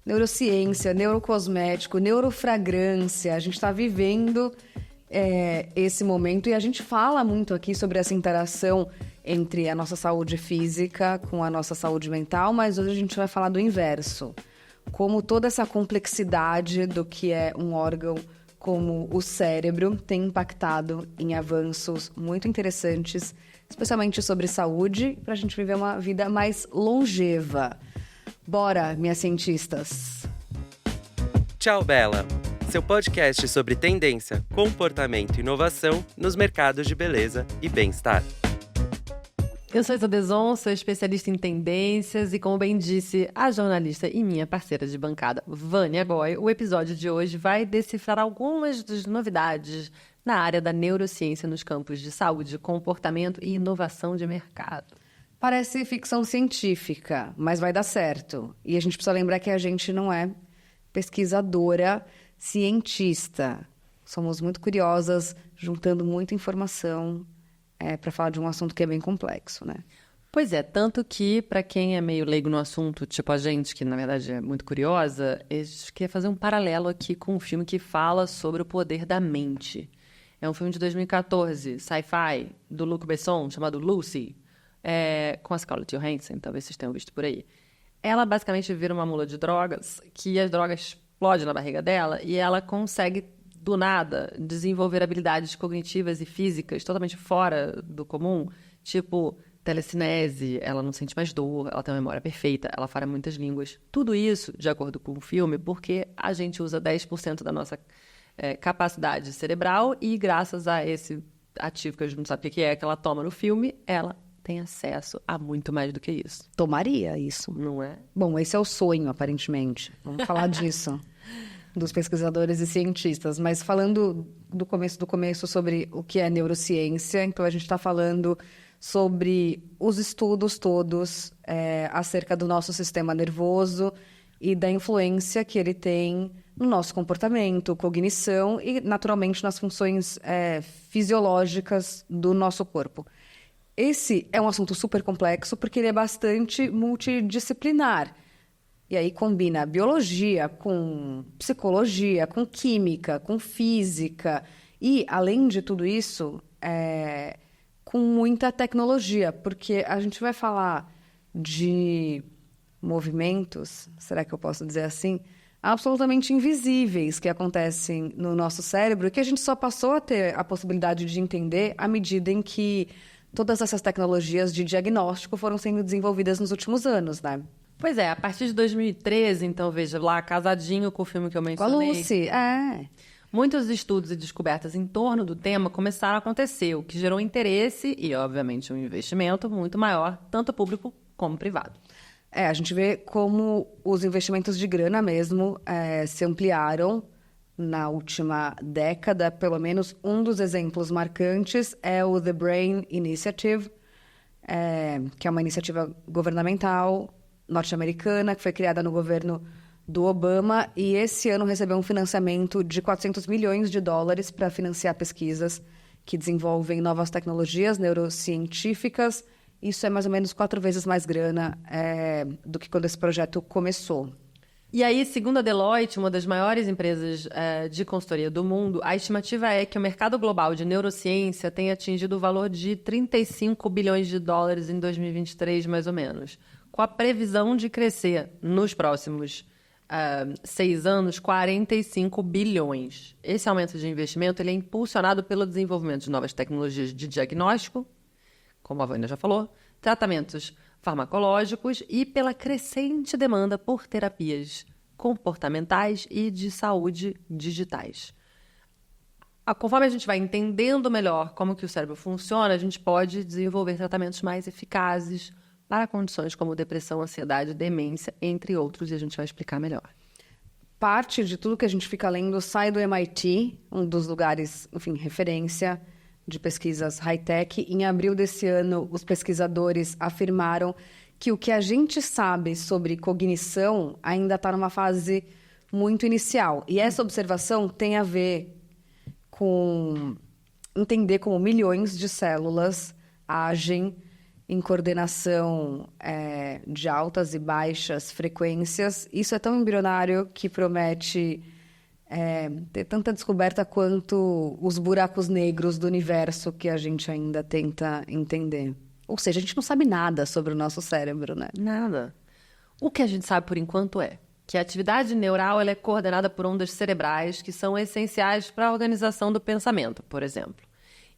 neurociência, neurocosmético, neurofragrância. A gente está vivendo esse momento e a gente fala muito aqui sobre essa interação entre a nossa saúde física com a nossa saúde mental, mas hoje a gente vai falar do inverso. Como toda essa complexidade do que é um órgão como o cérebro tem impactado em avanços muito interessantes, especialmente sobre saúde, para a gente viver uma vida mais longeva. Bora, minhas cientistas! Tchau, Bela! Seu podcast sobre tendência, comportamento e inovação nos mercados de beleza e bem-estar. Eu sou Isa Deson, sou especialista em tendências e, como bem disse a jornalista e minha parceira de bancada, Vânia Goy, o episódio de hoje vai decifrar algumas das novidades na área da neurociência nos campos de saúde, comportamento e inovação de mercado. Parece ficção científica, mas vai dar certo. E a gente precisa lembrar que a gente não é pesquisadora, cientista. Somos muito curiosas, juntando muita informação para falar de um assunto que é bem complexo, né? Pois é, tanto que, para quem é meio leigo no assunto, tipo a gente, que na verdade é muito curiosa, a gente quer fazer um paralelo aqui com um filme que fala sobre o poder da mente. É um filme de 2014, sci-fi, do Luc Besson, chamado Lucy, com a Scarlett Johansson, talvez vocês tenham visto por aí. Ela basicamente vira uma mula de drogas, que as drogas explodem na barriga dela e ela consegue, do nada, desenvolver habilidades cognitivas e físicas totalmente fora do comum, tipo telecinese, ela não sente mais dor, ela tem uma memória perfeita, ela fala muitas línguas. Tudo isso, de acordo com o filme, porque a gente usa 10% da nossa capacidade cerebral e graças a esse ativo que a gente não sabe o que é, que ela toma no filme, ela tem acesso a muito mais do que isso. Tomaria isso. Não é? Bom, esse é o sonho, aparentemente. Vamos falar disso. Dos pesquisadores e cientistas, mas falando do começo sobre o que é neurociência, então a gente está falando sobre os estudos todos acerca do nosso sistema nervoso e da influência que ele tem no nosso comportamento, cognição e, naturalmente, nas funções fisiológicas do nosso corpo. Esse é um assunto super complexo porque ele é bastante multidisciplinar. E aí combina biologia com psicologia, com química, com física. E, além de tudo isso, com muita tecnologia. Porque a gente vai falar de movimentos, será que eu posso dizer assim? Absolutamente invisíveis que acontecem no nosso cérebro e que a gente só passou a ter a possibilidade de entender à medida em que todas essas tecnologias de diagnóstico foram sendo desenvolvidas nos últimos anos, né? Pois é, a partir de 2013, então, veja lá, casadinho com o filme que eu mencionei. Com a Lucy, Muitos estudos e descobertas em torno do tema começaram a acontecer, o que gerou interesse e, obviamente, um investimento muito maior, tanto público como privado. A gente vê como os investimentos de grana mesmo se ampliaram na última década. Pelo menos um dos exemplos marcantes é o The Brain Initiative, que é uma iniciativa governamental norte-americana, que foi criada no governo do Obama, e esse ano recebeu um financiamento de $400 milhões para financiar pesquisas que desenvolvem novas tecnologias neurocientíficas. Isso é mais ou menos 4 vezes mais grana do que quando esse projeto começou. E aí, segundo a Deloitte, uma das maiores empresas de consultoria do mundo, a estimativa é que o mercado global de neurociência tenha atingido o valor de $35 bilhões em 2023, mais ou menos, com a previsão de crescer nos próximos 6 anos, 45 bilhões. Esse aumento de investimento ele é impulsionado pelo desenvolvimento de novas tecnologias de diagnóstico, como a Vânia já falou, tratamentos farmacológicos e pela crescente demanda por terapias comportamentais e de saúde digitais. Conforme a gente vai entendendo melhor como que o cérebro funciona, a gente pode desenvolver tratamentos mais eficazes para condições como depressão, ansiedade, demência, entre outros, e a gente vai explicar melhor. Parte de tudo que a gente fica lendo sai do MIT, um dos lugares, enfim, referência de pesquisas high-tech. Em abril desse ano, os pesquisadores afirmaram que o que a gente sabe sobre cognição ainda está numa fase muito inicial. E essa observação tem a ver com entender como milhões de células agem em coordenação de altas e baixas frequências. Isso é tão embrionário que promete ter tanta descoberta quanto os buracos negros do universo que a gente ainda tenta entender. Ou seja, a gente não sabe nada sobre o nosso cérebro, né? Nada. O que a gente sabe por enquanto é que a atividade neural ela é coordenada por ondas cerebrais que são essenciais para a organização do pensamento, por exemplo.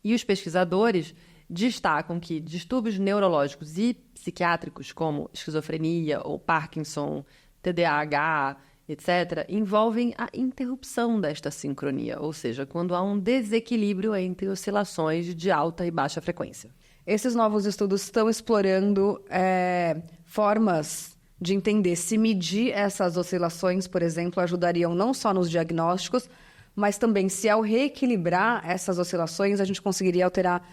E os pesquisadores destacam que distúrbios neurológicos e psiquiátricos, como esquizofrenia ou Parkinson, TDAH, etc., envolvem a interrupção desta sincronia, ou seja, quando há um desequilíbrio entre oscilações de alta e baixa frequência. Esses novos estudos estão explorando formas de entender se medir essas oscilações, por exemplo, ajudariam não só nos diagnósticos, mas também se ao reequilibrar essas oscilações a gente conseguiria alterar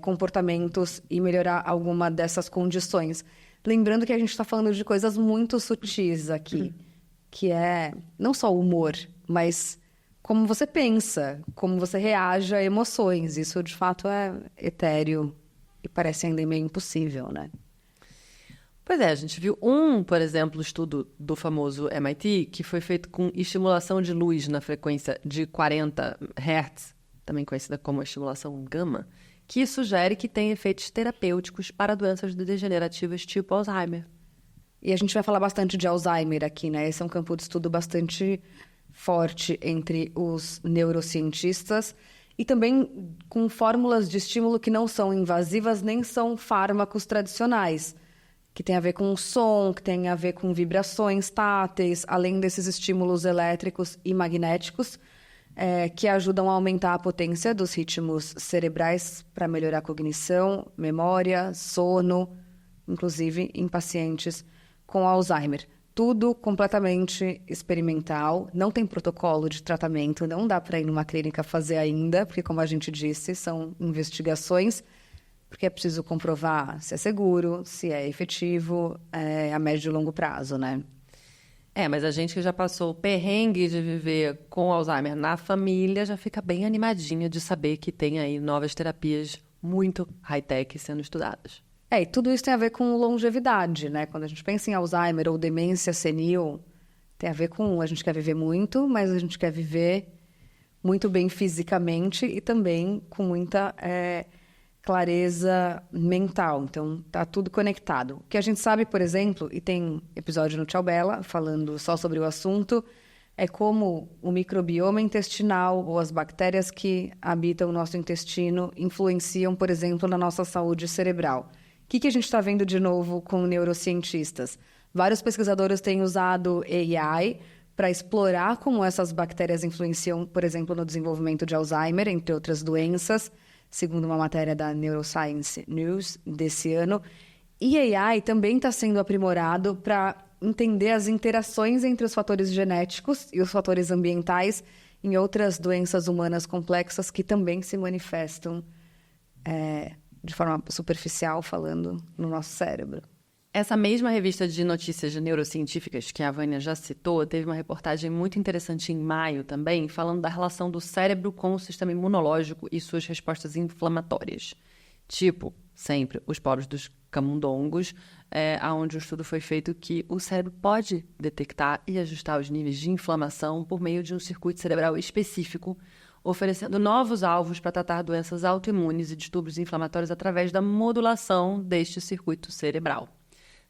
comportamentos e melhorar alguma dessas condições. Lembrando que a gente está falando de coisas muito sutis aqui, que é não só o humor, mas como você pensa, como você reage a emoções. Isso, de fato, é etéreo e parece ainda meio impossível, né? Pois é, a gente viu por exemplo, estudo do famoso MIT, que foi feito com estimulação de luz na frequência de 40 Hz, também conhecida como estimulação gama, que sugere que tem efeitos terapêuticos para doenças degenerativas tipo Alzheimer. E a gente vai falar bastante de Alzheimer aqui, né? Esse é um campo de estudo bastante forte entre os neurocientistas e também com fórmulas de estímulo que não são invasivas nem são fármacos tradicionais, que tem a ver com som, que tem a ver com vibrações táteis, além desses estímulos elétricos e magnéticos, que ajudam a aumentar a potência dos ritmos cerebrais para melhorar a cognição, memória, sono, inclusive em pacientes com Alzheimer. Tudo completamente experimental, não tem protocolo de tratamento, não dá para ir numa clínica fazer ainda, porque, como a gente disse, são investigações, porque é preciso comprovar se é seguro, se é efetivo a médio e longo prazo, né? Mas a gente que já passou o perrengue de viver com Alzheimer na família já fica bem animadinha de saber que tem aí novas terapias muito high-tech sendo estudadas. E tudo isso tem a ver com longevidade, né? Quando a gente pensa em Alzheimer ou demência senil, tem a ver com a gente quer viver muito, mas a gente quer viver muito bem fisicamente e também com muita clareza mental. Então, tá tudo conectado. O que a gente sabe, por exemplo, e tem episódio no Tchau Bela falando só sobre o assunto, é como o microbioma intestinal ou as bactérias que habitam o nosso intestino influenciam, por exemplo, na nossa saúde cerebral. O que a gente está vendo de novo com neurocientistas? Vários pesquisadores têm usado AI para explorar como essas bactérias influenciam, por exemplo, no desenvolvimento de Alzheimer, entre outras doenças, segundo uma matéria da Neuroscience News desse ano. E AI também está sendo aprimorado para entender as interações entre os fatores genéticos e os fatores ambientais em outras doenças humanas complexas que também se manifestam de forma superficial, falando no nosso cérebro. Essa mesma revista de notícias neurocientíficas que a Vânia já citou, teve uma reportagem muito interessante em maio também, falando da relação do cérebro com o sistema imunológico e suas respostas inflamatórias. Tipo, sempre, os poros dos camundongos, onde o estudo foi feito que o cérebro pode detectar e ajustar os níveis de inflamação por meio de um circuito cerebral específico, oferecendo novos alvos para tratar doenças autoimunes e distúrbios inflamatórios através da modulação deste circuito cerebral.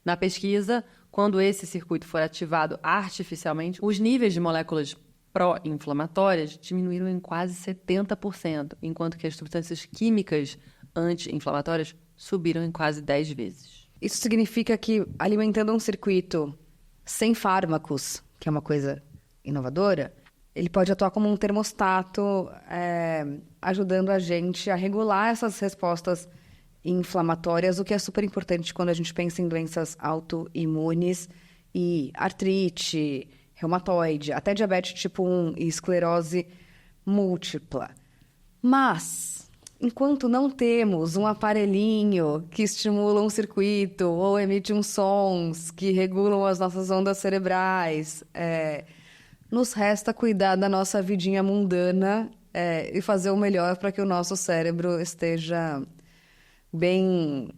Na pesquisa, quando esse circuito for ativado artificialmente, os níveis de moléculas pró-inflamatórias diminuíram em quase 70%, enquanto que as substâncias químicas anti-inflamatórias subiram em quase 10 vezes. Isso significa que, alimentando um circuito sem fármacos, que é uma coisa inovadora, ele pode atuar como um termostato, ajudando a gente a regular essas respostas inflamatórias, o que é super importante quando a gente pensa em doenças autoimunes e artrite, reumatoide, até diabetes tipo 1 e esclerose múltipla. Mas, enquanto não temos um aparelhinho que estimula um circuito ou emite uns sons que regulam as nossas ondas cerebrais, nos resta cuidar da nossa vidinha mundana e fazer o melhor para que o nosso cérebro esteja bem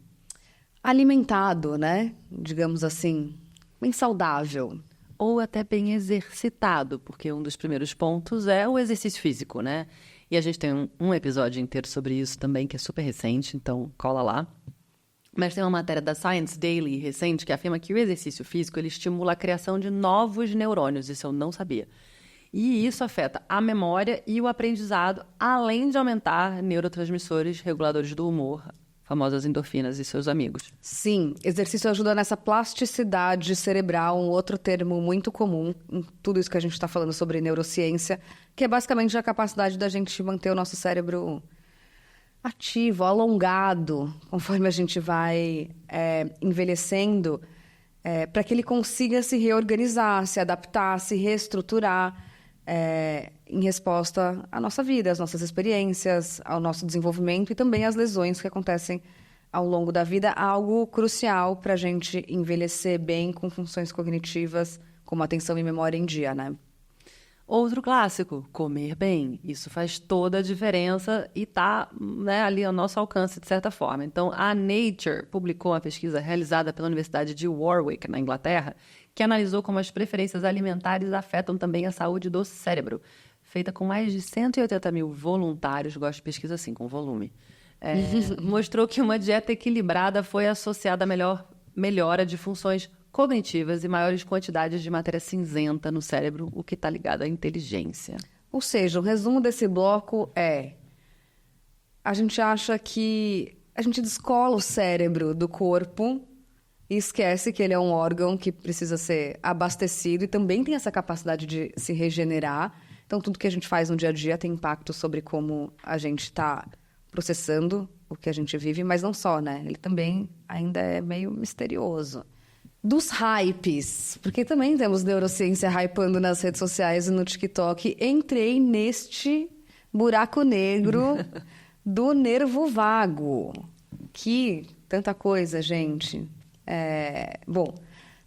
alimentado, né? Digamos assim, bem saudável. Ou até bem exercitado, porque um dos primeiros pontos é o exercício físico, né? E a gente tem um episódio inteiro sobre isso também, que é super recente, então cola lá. Mas tem uma matéria da Science Daily recente que afirma que o exercício físico ele estimula a criação de novos neurônios, isso eu não sabia. E isso afeta a memória e o aprendizado, além de aumentar neurotransmissores reguladores do humor, famosas endorfinas e seus amigos. Sim, exercício ajuda nessa plasticidade cerebral, um outro termo muito comum em tudo isso que a gente está falando sobre neurociência, que é basicamente a capacidade da gente manter o nosso cérebro ativo, alongado, conforme a gente vai envelhecendo, para que ele consiga se reorganizar, se adaptar, se reestruturar em resposta à nossa vida, às nossas experiências, ao nosso desenvolvimento e também às lesões que acontecem ao longo da vida, algo crucial para a gente envelhecer bem com funções cognitivas, como atenção e memória em dia, né? Outro clássico, comer bem. Isso faz toda a diferença e está, né, ali ao nosso alcance, de certa forma. Então, a Nature publicou uma pesquisa realizada pela Universidade de Warwick, na Inglaterra, que analisou como as preferências alimentares afetam também a saúde do cérebro. Feita com mais de 180 mil voluntários, gosto de pesquisa assim, com volume. Mostrou que uma dieta equilibrada foi associada à melhora de funções cognitivas e maiores quantidades de matéria cinzenta no cérebro, o que está ligado à inteligência. Ou seja, o resumo desse bloco é: a gente acha que a gente descola o cérebro do corpo e esquece que ele é um órgão que precisa ser abastecido e também tem essa capacidade de se regenerar. Então, tudo que a gente faz no dia a dia tem impacto sobre como a gente está processando o que a gente vive, mas não só, né? Ele também ainda é meio misterioso. Dos hypes, porque também temos neurociência hypando nas redes sociais e no TikTok. Entrei neste buraco negro do nervo vago. Que tanta coisa, gente. Bom,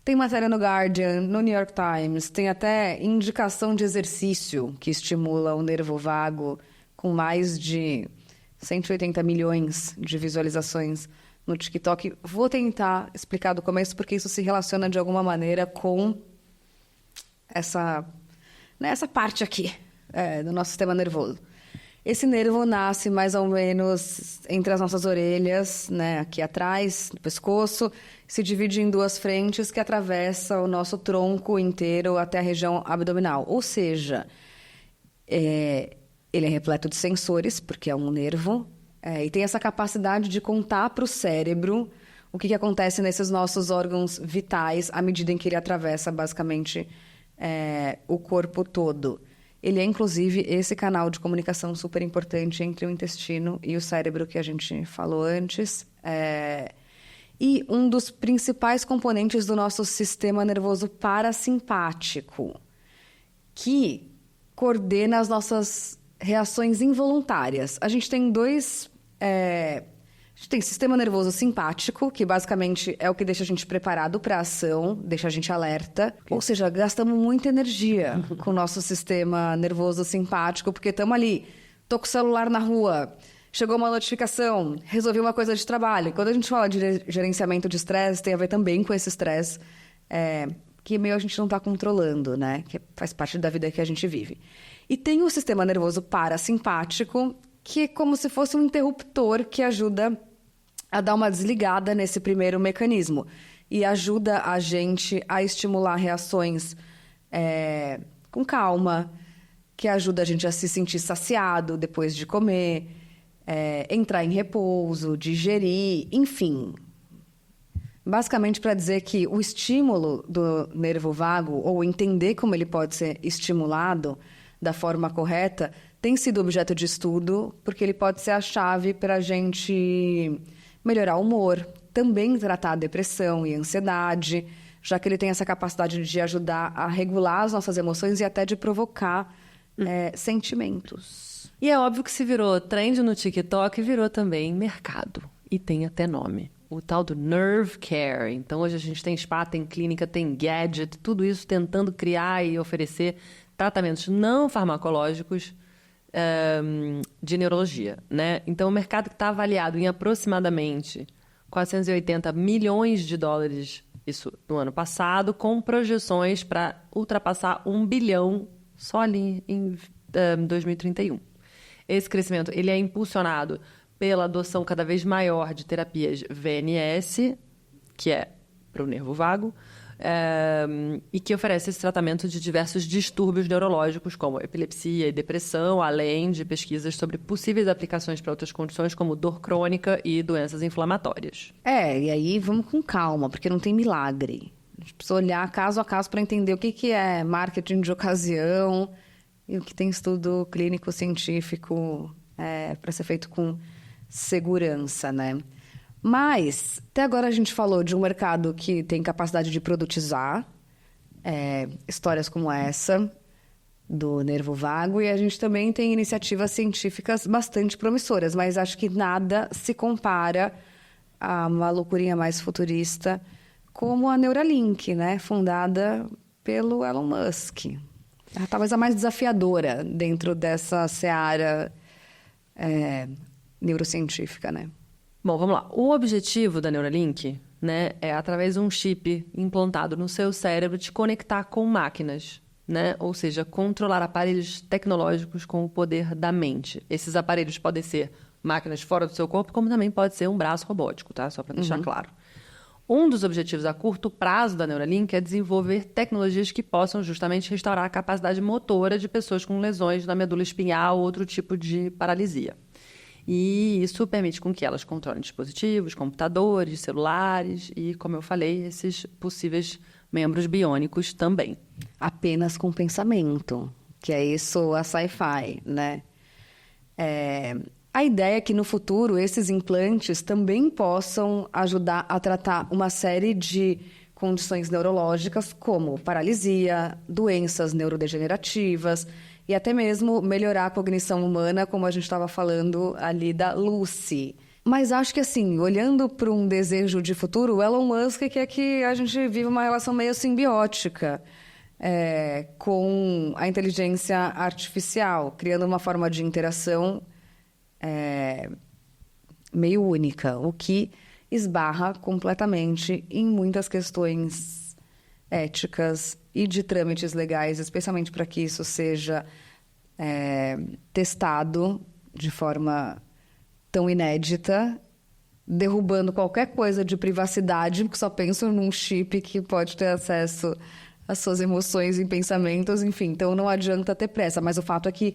tem matéria no Guardian, no New York Times, tem até indicação de exercício que estimula o nervo vago com mais de 180 milhões de visualizações no TikTok. Vou tentar explicar do começo, porque isso se relaciona de alguma maneira com essa parte aqui do nosso sistema nervoso. Esse nervo nasce mais ou menos entre as nossas orelhas, né, aqui atrás, no pescoço, se divide em duas frentes que atravessa o nosso tronco inteiro até a região abdominal. Ou seja, ele é repleto de sensores, porque é um nervo, e tem essa capacidade de contar para o cérebro o que acontece nesses nossos órgãos vitais à medida em que ele atravessa, basicamente, o corpo todo. Ele é, inclusive, esse canal de comunicação super importante entre o intestino e o cérebro que a gente falou antes. E um dos principais componentes do nosso sistema nervoso parasimpático, que coordena as nossas reações involuntárias. A gente tem a gente tem sistema nervoso simpático, que basicamente é o que deixa a gente preparado para a ação, deixa a gente alerta. Ou seja, gastamos muita energia com o nosso sistema nervoso simpático, porque estamos ali, tô com o celular na rua, chegou uma notificação, resolvi uma coisa de trabalho. Quando a gente fala de gerenciamento de estresse, tem a ver também com esse estresse, que meio a gente não está controlando, né? Que faz parte da vida que a gente vive. E tem o sistema nervoso parasimpático, que é como se fosse um interruptor que ajuda a dar uma desligada nesse primeiro mecanismo e ajuda a gente a estimular reações com calma, que ajuda a gente a se sentir saciado depois de comer, entrar em repouso, digerir, enfim. Basicamente para dizer que o estímulo do nervo vago, ou entender como ele pode ser estimulado da forma correta, tem sido objeto de estudo, porque ele pode ser a chave para a gente melhorar o humor, também tratar a depressão e a ansiedade, já que ele tem essa capacidade de ajudar a regular as nossas emoções e até de provocar sentimentos. E é óbvio que se virou trend no TikTok, virou também mercado. E tem até nome. O tal do Nerve Care. Então, hoje a gente tem spa, tem clínica, tem gadget, tudo isso tentando criar e oferecer tratamentos não farmacológicos de neurologia, né? Então, o mercado que está avaliado em aproximadamente 480 milhões de dólares, isso no ano passado, com projeções para ultrapassar 1 bilhão só ali em 2031. Esse crescimento ele é impulsionado pela adoção cada vez maior de terapias VNS, que é para o nervo vago, e que oferece esse tratamento de diversos distúrbios neurológicos, como epilepsia e depressão, além de pesquisas sobre possíveis aplicações para outras condições, como dor crônica e doenças inflamatórias. E aí vamos com calma, porque não tem milagre. A gente precisa olhar caso a caso para entender o que é marketing de ocasião e o que tem estudo clínico científico para ser feito com segurança, né? Mas, até agora a gente falou de um mercado que tem capacidade de produtizar histórias como essa, do nervo vago, e a gente também tem iniciativas científicas bastante promissoras, mas acho que nada se compara a uma loucurinha mais futurista como a Neuralink, né? Fundada pelo Elon Musk. Talvez a mais desafiadora dentro dessa seara neurocientífica, né? Bom, vamos lá. O objetivo da Neuralink, né, é, através de um chip implantado no seu cérebro, te conectar com máquinas, né? Ou seja, controlar aparelhos tecnológicos com o poder da mente. Esses aparelhos podem ser máquinas fora do seu corpo, como também pode ser um braço robótico, tá? Só para deixar claro. Um dos objetivos a curto prazo da Neuralink é desenvolver tecnologias que possam justamente restaurar a capacidade motora de pessoas com lesões na medula espinhal ou outro tipo de paralisia. E isso permite com que elas controlem dispositivos, computadores, celulares e, como eu falei, esses possíveis membros biônicos também. Apenas com pensamento, que é isso a sci-fi, né? A ideia é que no futuro esses implantes também possam ajudar a tratar uma série de condições neurológicas como paralisia, doenças neurodegenerativas e até mesmo melhorar a cognição humana, como a gente estava falando ali da Lucy. Mas acho que, assim, olhando para um desejo de futuro, o Elon Musk quer que a gente viva uma relação meio simbiótica com a inteligência artificial, criando uma forma de interação meio única, o que esbarra completamente em muitas questões éticas e de trâmites legais, especialmente para que isso seja testado de forma tão inédita, derrubando qualquer coisa de privacidade, porque só penso num chip que pode ter acesso às suas emoções e pensamentos, enfim, então não adianta ter pressa, mas o fato é que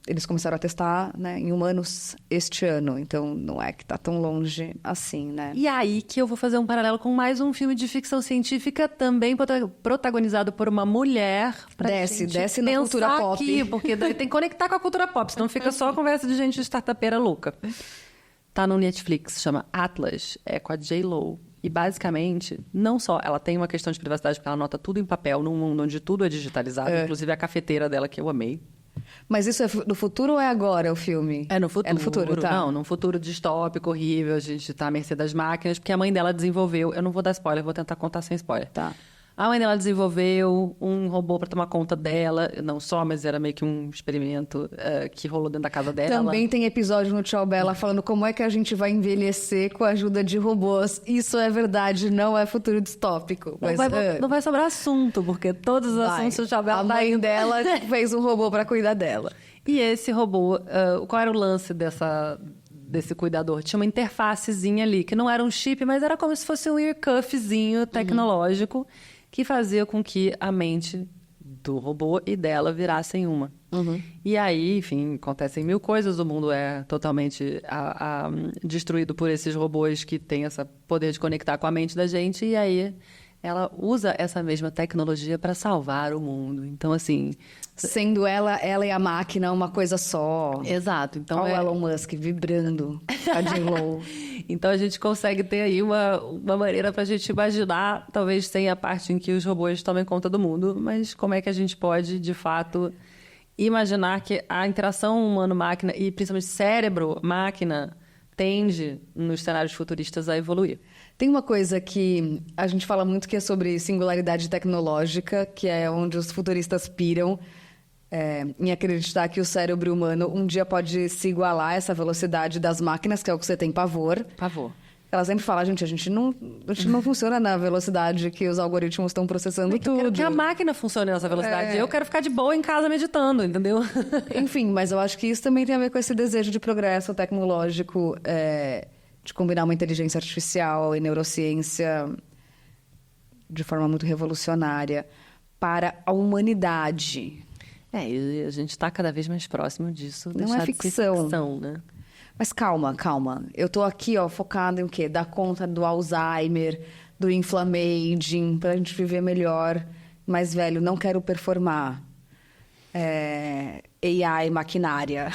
eles começaram a testar, né, em humanos este ano, então não é que está tão longe assim, né? E aí que eu vou fazer um paralelo com mais um filme de ficção científica, também protagonizado por uma mulher. Desce na cultura pop. Aqui, porque tem que conectar com a cultura pop, senão fica só a conversa de gente de startupeira louca. Tá no Netflix, chama Atlas, com a J.Lo. E, basicamente, não só ela tem uma questão de privacidade, porque ela anota tudo em papel, num mundo onde tudo é digitalizado, inclusive a cafeteira dela, que eu amei. Mas isso é no futuro ou é agora o filme? É no futuro. É no futuro, tá? Não, num futuro distópico, horrível, a gente tá à mercê das máquinas, porque a mãe dela desenvolveu... Eu não vou dar spoiler, vou tentar contar sem spoiler. Tá. A mãe dela desenvolveu um robô para tomar conta dela, não só, mas era meio que um experimento que rolou dentro da casa dela. Também tem episódio no Tchau Bela falando como é que a gente vai envelhecer com a ajuda de robôs. Isso é verdade, não é futuro distópico. Mas, não vai sobrar assunto, porque todos os assuntos do Tchau Bela... A mãe dela fez um robô para cuidar dela. E esse robô, qual era o lance desse cuidador? Tinha uma interfacezinha ali, que não era um chip, mas era como se fosse um earcuffzinho tecnológico, que fazia com que a mente do robô e dela virassem uma. E aí, enfim, acontecem mil coisas, o mundo é totalmente destruído por esses robôs que têm esse poder de conectar com a mente da gente, e aí ela usa essa mesma tecnologia para salvar o mundo. Então, assim... Sendo ela e a máquina uma coisa só. Exato. Então, olha o Elon Musk vibrando a J.Lo. Então, a gente consegue ter aí uma maneira para a gente imaginar, talvez sem a parte em que os robôs tomem conta do mundo, mas como é que a gente pode, de fato, imaginar que a interação humano-máquina e, principalmente, cérebro-máquina tende, nos cenários futuristas, a evoluir. Tem uma coisa que a gente fala muito que é sobre singularidade tecnológica, que é onde os futuristas piram em acreditar que o cérebro humano um dia pode se igualar a essa velocidade das máquinas, que é o que você tem pavor. Pavor. Ela sempre fala, a gente não funciona na velocidade que os algoritmos estão processando tudo. Eu quero que a máquina funcione nessa velocidade. Eu quero ficar de boa em casa meditando, entendeu? Enfim, mas eu acho que isso também tem a ver com esse desejo de progresso tecnológico, de combinar uma inteligência artificial e neurociência de forma muito revolucionária para a humanidade. E a gente está cada vez mais próximo disso. Não é ficção. Ficção, né? Mas calma. Eu tô aqui, focada em o quê? Dar conta do Alzheimer, do inflammaging, pra gente viver melhor. Mas, velho, não quero performar. AI, maquinária.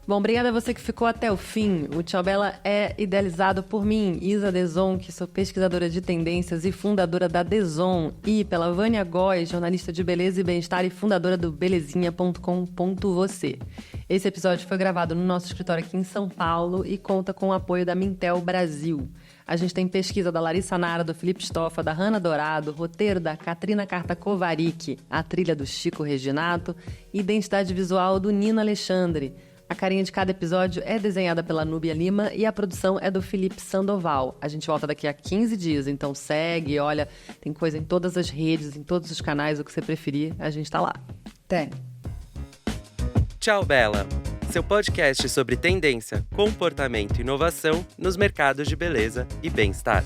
Bom, obrigada a você que ficou até o fim. O Tchau Bela é idealizado por mim, Isa Deson, que sou pesquisadora de tendências e fundadora da Deson, e pela Vânia Góes, jornalista de beleza e bem-estar e fundadora do belezinha.com.você. Esse episódio foi gravado no nosso escritório aqui em São Paulo e conta com o apoio da Mintel Brasil. A gente tem pesquisa da Larissa Nara, do Felipe Stoffa, da Hanna Dourado, roteiro da Katrina Carta-Kovarik, a trilha do Chico Reginato e identidade visual do Nino Alexandre. A carinha de cada episódio é desenhada pela Núbia Lima e a produção é do Felipe Sandoval. A gente volta daqui a 15 dias, então segue, olha, tem coisa em todas as redes, em todos os canais, o que você preferir, a gente tá lá. Tem. Tchau, Bela! Seu podcast sobre tendência, comportamento e inovação nos mercados de beleza e bem-estar.